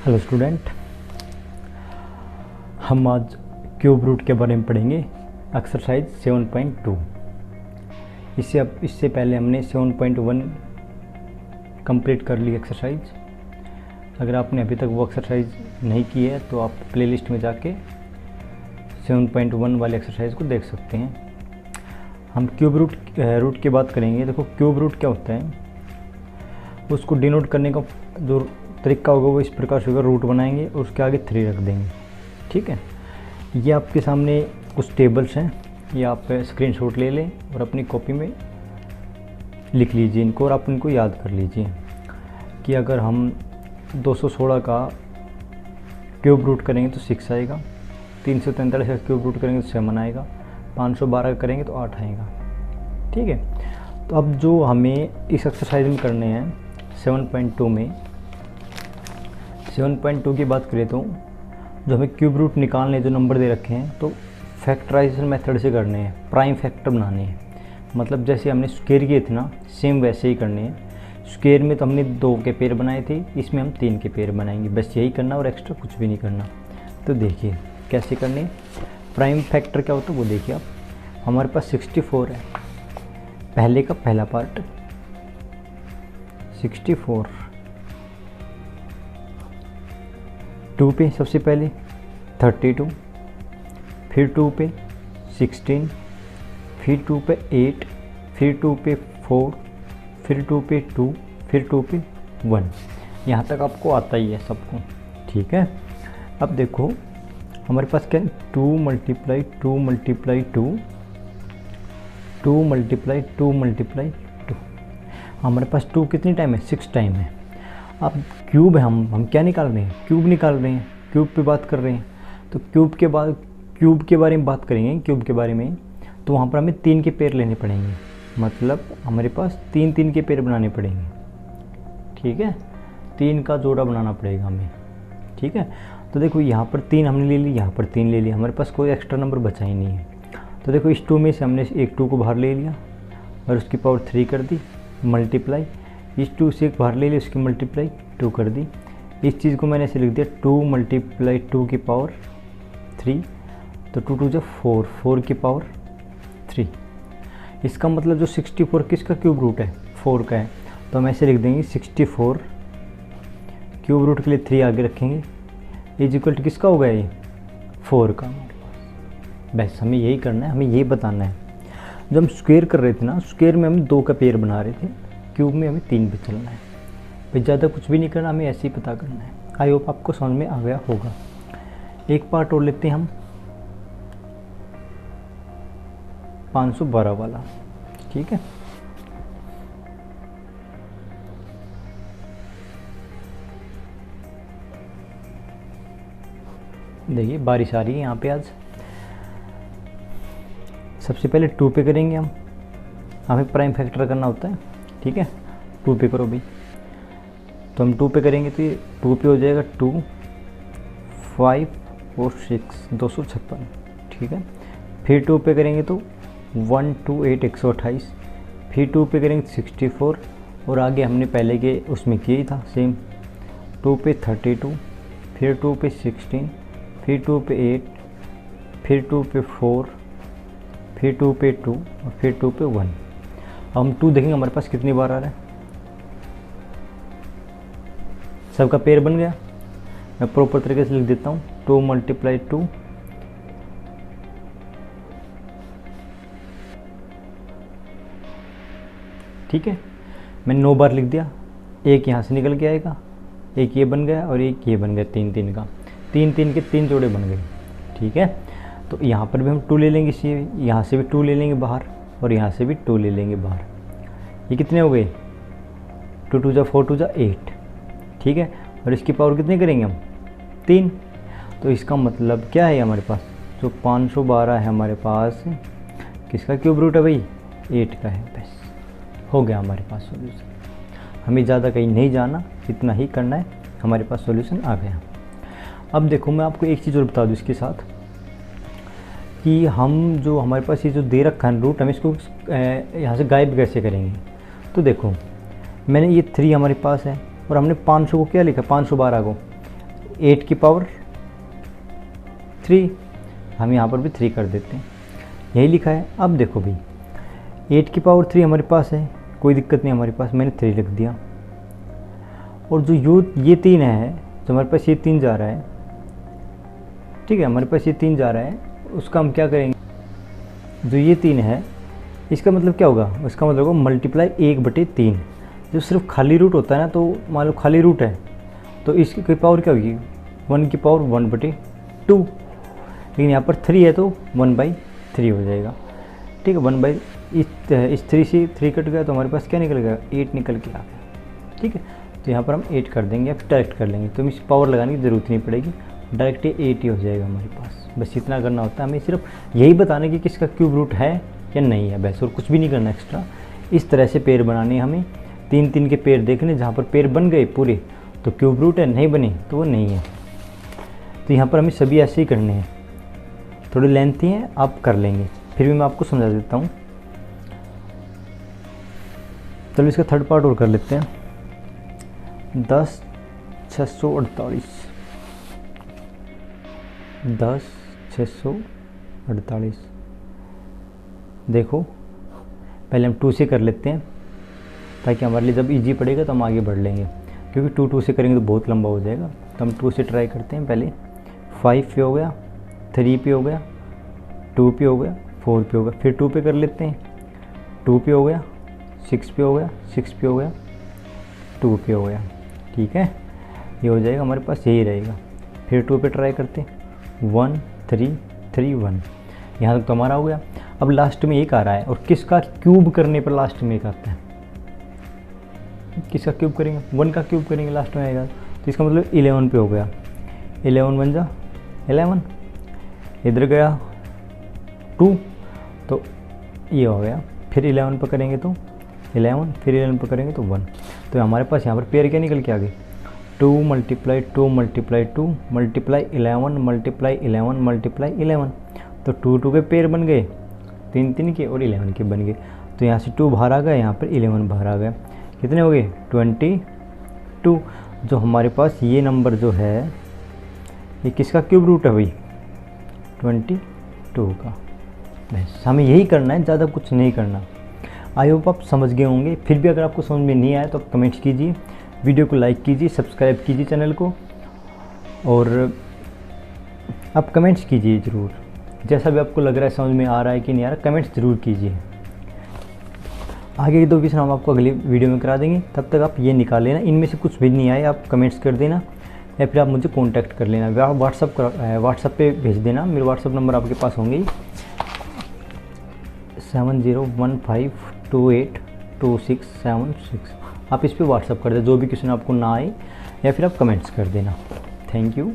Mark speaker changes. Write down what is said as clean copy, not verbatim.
Speaker 1: Hello student, हम आज cube root के बारे में पढ़ेंगे। एक्सरसाइज 7.2। इससे पहले हमने 7.1 कंप्लीट कर ली एक्सरसाइज। अगर आपने अभी तक वो एक्सरसाइज नहीं की है तो आप प्लेलिस्ट में जाके 7.1 वाले एक्सरसाइज को देख सकते हैं। हम क्यूब रूट की बात करेंगे। देखो, क्यूब रूट क्या होता है, उसको डिनोट करने का जो तरीका होगा वो इस प्रकार से होगा। रूट बनाएंगे और उसके आगे 3 रख देंगे। ठीक है, ये आपके सामने कुछ टेबल्स हैं, ये आप स्क्रीनशॉट ले लें और अपनी कॉपी में लिख लीजिए इनको, और आप इनको याद कर लीजिए कि अगर हम 216 का क्यूब रूट करेंगे तो 6 आएगा, 343 का क्यूब रूट करेंगे तो 7 आएगा, 512 का करेंगे तो 8 आएगा। ठीक है, तो अब जो हमें इस एक्सरसाइज में करने हैं 7.2 में, 7.2 की बात करें तो जो हमें क्यूब रूट निकालने जो नंबर दे रखे हैं तो फैक्टराइजेशन मेथड से करने हैं, प्राइम फैक्टर बनाने हैं। मतलब जैसे हमने स्क्वायर किए थे ना, सेम वैसे ही करने हैं। स्क्वायर में तो हमने 2 के पेयर बनाए थे, इसमें हम 3 के पेयर बनाएंगे, बस यही करना और एक्स्ट्रा कुछ भी नहीं करना। तो देखिए कैसे करने। प्राइम फैक्टर क्या होता है वो देखिए आप। हमारे पास 64 है, पहले का पहला पार्ट 64, 2 पे सबसे पहले 32, फिर 2 पे 16, फिर 2 पे 8, फिर 2 पे 4, फिर 2 पे 2, फिर 2 पे 1। यहाँ तक आपको आता ही है सबको। ठीक है, अब देखो हमारे पास क्या है, 2 मल्टीप्लाई 2 मल्टीप्लाई 2, 2 मल्टीप्लाई 2 मल्टीप्लाई 2। हमारे पास 2 कितनी टाइम है, 6 टाइम है। अब क्यूब है, हम क्या निकाल रहे हैं, क्यूब निकाल रहे हैं, क्यूब पे बात कर रहे हैं। तो क्यूब के बारे में बात करेंगे। क्यूब के बारे में तो वहाँ पर हमें 3 के पेयर लेने पड़ेंगे, मतलब हमारे पास 3 के पेयर बनाने पड़ेंगे। ठीक है, 3 का जोड़ा बनाना पड़ेगा हमें। ठीक है, तो देखो यहाँ पर 3 हमने ले ली, यहाँ पर 3 ले लिया, हमारे पास कोई एक्स्ट्रा नंबर बचा ही नहीं है। तो देखो इस 2 में से हमने एक 2 को बाहर ले लिया और उसकी पावर 3 कर दी, मल्टीप्लाई इस 2 से एक बाहर ले ली, उसकी मल्टीप्लाई 2 कर दी। इस चीज़ को मैंने ऐसे लिख दिया 2 मल्टीप्लाई 2 की पावर 3, तो 2 2 जो 4, 4 की पावर 3। इसका मतलब जो 64 किसका क्यूब रूट है, 4 का है। तो हम ऐसे लिख देंगे 64 क्यूब रूट के लिए 3 आगे रखेंगे, इज इक्वल टू किसका होगा ये, 4 का हमारे पास। बस हमें यही करना है, हमें यही बताना है। जब हम स्क्वायर कर रहे थे ना, स्क्वायर में हम 2 का पेयर बना रहे थे, क्यूब में हमें 3 पे चलना है। फिर ज़्यादा कुछ भी नहीं करना, हमें ऐसे ही पता करना है। आई होप आपको समझ में आ गया होगा। एक पार्ट और लेते हैं हम, 512 वाला। ठीक है, देखिए बारिश आ रही है यहाँ पे आज। सबसे पहले 2 पे करेंगे हम, हमें प्राइम फैक्टर करना होता है। ठीक है, 2 पे करो भाई। तो हम 2 पे करेंगे तो ये 2 पे हो जाएगा 2, 5 और 6, 256। ठीक है, फिर 2 पे करेंगे तो 1 2 8 128, फिर 2 पे करेंगे 64, और आगे हमने पहले के उसमें किया ही था सेम। 2 पे 32, फिर 2 पे 16, फिर 2 पे 8, फिर 2 पे 4, फिर 2 पे 2 और फिर 2 पे 1। हम 2 देखेंगे हमारे पास कितनी बार आ रहा है। सबका पेयर बन गया। मैं प्रॉपर तरीके से लिख देता हूँ, 2 मल्टीप्लाई 2, ठीक है, मैंने 9 बार लिख दिया। एक यहाँ से निकल के आएगा, एक ये बन गया और एक ये बन गया, 3 3 का, 3 3 के 3 जोड़े बन गए। ठीक है, तो यहाँ पर भी हम 2 ले लेंगे, इसी यहाँ से भी 2 ले लेंगे बाहर, और यहाँ से भी 2 ले लेंगे बाहर। ये कितने हो गए, 2 2 जा 4 2 जा 8। ठीक है, और इसकी पावर कितनी करेंगे हम, 3। तो इसका मतलब क्या है, हमारे पास जो 512 है हमारे पास किसका क्यूब रूट है भाई, 8 का है। बस हो गया हमारे पास सॉल्यूशन। हमें ज़्यादा कहीं नहीं जाना, इतना ही करना है, हमारे पास सॉल्यूशन आ गया। अब देखो मैं आपको एक चीज़ और बता दूँ इसके साथ, कि हम जो हमारे पास ये जो दे रखा है रूट, हम इसको यहाँ से गायब कैसे करेंगे। तो देखो मैंने ये 3 हमारे पास है और हमने 500 को क्या लिखा, 512 को 8 की पावर 3, हम यहाँ पर भी 3 कर देते हैं, यही लिखा है। अब देखो भाई 8 की पावर 3 हमारे पास है, कोई दिक्कत नहीं हमारे पास, मैंने 3 लिख दिया। और जो ये 3 है, जो हमारे पास ये 3 जा रहा है, ठीक है, हमारे पास ये 3 जा रहा है, उसका हम क्या करेंगे, जो ये 3 है इसका मतलब क्या होगा, उसका मतलब होगा मल्टीप्लाई 1/3। जो सिर्फ खाली रूट होता है ना, तो मान लो खाली रूट है तो इसकी पावर क्या होगी, 1 की पावर 1/2। लेकिन यहाँ पर 3 है तो 1/3 हो जाएगा, ठीक है। 1 बाई इस 3 से 3 कट गया तो हमारे पास क्या निकल गया, 8 निकल के आ गया, ठीक है। तो यहाँ पर हम 8 कर देंगे या फिर डायरेक्ट कर लेंगे, तो इस पावर लगाने की ज़रूरत नहीं पड़ेगी, डायरेक्ट ये 8 ही हो जाएगा हमारे पास। बस इतना करना होता है हमें, सिर्फ यही बताने की किसका क्यूब रूट है या नहीं है, बस और कुछ भी नहीं करना एक्स्ट्रा। इस तरह से पेड़ बनाने हमें, 3-3 के पेड़ देखने, जहाँ पर पेड़ बन गए पूरे तो क्यूब रूट है, नहीं बने तो वो नहीं है। तो यहाँ पर हमें सभी ऐसे ही करने हैं, थोड़े लेंथी हैं, आप कर लेंगे, फिर भी मैं आपको समझा देता हूँ। चलो इसका थर्ड पार्ट और कर लेते हैं। 10,648 10,648। देखो पहले हम 2 से कर लेते हैं, ताकि हमारे लिए जब इजी पड़ेगा तो हम आगे बढ़ लेंगे, क्योंकि 2 से करेंगे तो बहुत लंबा हो जाएगा। तो हम 2 से ट्राई करते हैं। पहले 5 पे हो गया, 3 पे हो गया, 2 पे हो गया, 4 पे हो गया, फिर 2 पे कर लेते हैं, 2 पे हो गया, 6 पे हो गया, 6 पे हो गया, 2 पे हो गया, ठीक है। ये हो जाएगा हमारे पास, यही रहेगा। फिर 2 पे ट्राई करते हैं, 1 3 3 1, यहाँ तक तो हमारा हो गया। अब लास्ट में एक आ रहा है, और किसका क्यूब करने पर लास्ट में एक आता है, किसका क्यूब करेंगे, 1 का क्यूब करेंगे, लास्ट में आएगा। तो इसका मतलब 11 पे हो गया, 11 बन जा 11, इधर गया 2 तो ये हो गया, फिर 11 पर करेंगे तो 11, फिर 11 पर करेंगे तो 1। तो हमारे पास यहाँ पर पेयर क्या निकल के आ गए, 2 × 2 × 2 मल्टीप्लाई 11 मल्टीप्लाई 11 मल्टीप्लाई 11। तो 2 के पेयर बन गए, 3 के और 11 के बन गए। तो यहाँ से 2 बाहर आ गया, यहाँ पर 11 बाहर आ गया, कितने हो गए 22। जो हमारे पास ये नंबर जो है, ये किसका क्यूब रूट है भाई, 22 का। बस हमें यही करना है, ज़्यादा कुछ नहीं करना। आई होप आप समझ गए होंगे। फिर भी अगर आपको समझ में नहीं आया तो आप कमेंट्स कीजिए, वीडियो को लाइक कीजिए, सब्सक्राइब कीजिए चैनल को, और आप कमेंट्स कीजिए ज़रूर। जैसा भी आपको लग रहा है, समझ में आ रहा है कि नहीं आ रहा, कमेंट्स ज़रूर कीजिए। आगे के 2 क्वेश्चन हम आपको अगली वीडियो में करा देंगे, तब तक आप ये निकाल लेना। इनमें से कुछ भी नहीं आए आप कमेंट्स कर देना, या फिर आप मुझे कांटेक्ट कर लेना, व्हाट्सअप पे भेज देना। मेरे व्हाट्सअप नंबर आपके पास होंगे 7015282676। आप इस पर व्हाट्सअप कर दें, जो भी क्वेश्चन आपको ना आए, या फिर आप कमेंट्स कर देना। Thank you.